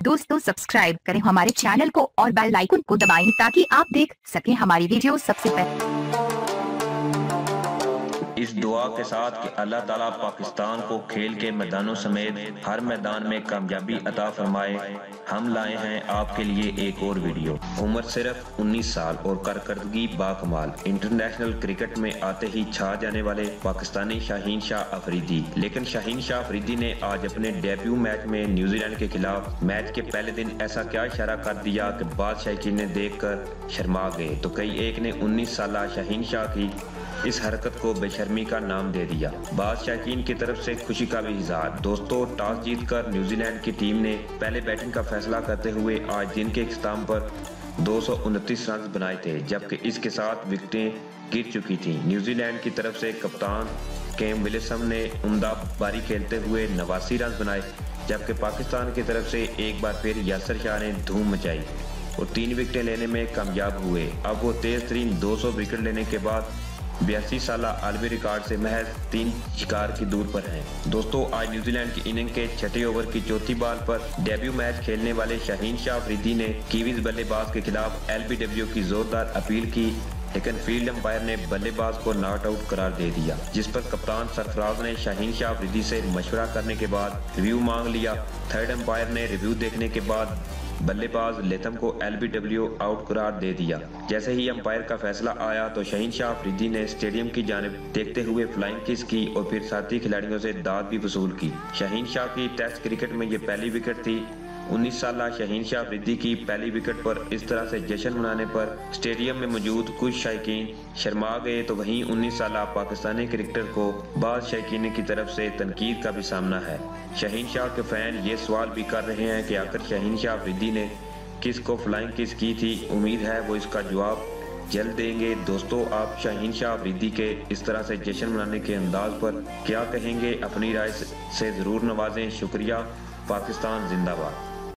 दोस्तों सब्सक्राइब करें हमारे चैनल को और बेल आइकन को दबाएं ताकि आप देख सकें हमारी वीडियो सबसे पहले। इस दुआ के साथ कि अल्लाह ताला पाकिस्तान को खेल के मैदानों समेत हर मैदान में कामयाबी अता फरमाए, हम लाए हैं आपके लिए एक और वीडियो। उम्र सिर्फ 19 साल और कारकर्दगी बाकमाल। इंटरनेशनल क्रिकेट में आते ही छा जाने वाले पाकिस्तानी शाहीन शाह अफरीदी। लेकिन शाहीन शाह अफरीदी ने आज अपने डेब्यू मैच में न्यूजीलैंड के खिलाफ मैच के पहले दिन ऐसा क्या इशारा कर दिया कि बाद शायकीन ने देखकर शर्मा गए, तो कई एक ने 19 साल शाहीन शाह की इस हरकत को बेशर्मी का नाम दे दिया। बाद शायकीन की तरफ से खुशी का भी इजहार। दोस्तों, टॉस जीतकर न्यूजीलैंड की टीम ने पहले बैटिंग का फैसला करते हुए आज दिन के इख्तिताम पर 229 रन बनाए थे, जबकि इसके साथ विकेटें गिर चुकी थी। न्यूजीलैंड की तरफ से कप्तान केम विलियम्स ने उम्दा पारी खेलते हुए 89 रन बनाए, जबकि पाकिस्तान की तरफ से एक बार फिर यासिर शाह ने धूम मचाई और 3 विकेटें लेने में कामयाब हुए। अब वो तेज तरीन 200 विकेट लेने के बाद 82 साल आलमी रिकॉर्ड से महज 3 शिकार की दूर पर हैं। दोस्तों, आज न्यूजीलैंड की इनिंग के छठे ओवर की चौथी बॉल पर डेब्यू मैच खेलने वाले शाहीन शाह अफरीदी ने कीवीज बल्लेबाज के खिलाफ एलबीडब्ल्यू की जोरदार अपील की, लेकिन फील्ड अंपायर ने बल्लेबाज को नॉट आउट करार दे दिया, जिस पर कप्तान सरफराज ने शाहीन शाह अफरीदी से मशवरा करने के बाद रिव्यू मांग लिया। थर्ड अंपायर ने रिव्यू देखने के बाद बल्लेबाज लेथम को एलबीडब्ल्यू आउट करार दे दिया। जैसे ही अंपायर का फैसला आया तो शाहीन शाह अफरीदी ने स्टेडियम की जानिब देखते हुए फ्लाइंग किस की और फिर साथी खिलाड़ियों से दाद भी वसूल की। शाहीन शाह की टेस्ट क्रिकेट में ये पहली विकेट थी। 19 साल शाहीन शाह अफरीदी की पहली विकेट पर इस तरह से जश्न मनाने पर स्टेडियम में मौजूद कुछ शायकीन शर्मा गए, तो वहीं 19 साल पाकिस्तानी क्रिकेटर को बाद शायकीन की तरफ से तनकीद का भी सामना है। शाहीन शाह के फैन ये सवाल भी कर रहे हैं कि आखिर शाहीन शाह अफरीदी ने किस को फ्लाइंग किस की थी। उम्मीद है वो इसका जवाब जल्द देंगे। दोस्तों, आप शाहीन शाह अफरीदी के इस तरह से जश्न मनाने के अंदाज पर क्या कहेंगे? अपनी राय से जरूर नवाजें। शुक्रिया। पाकिस्तान जिंदाबाद।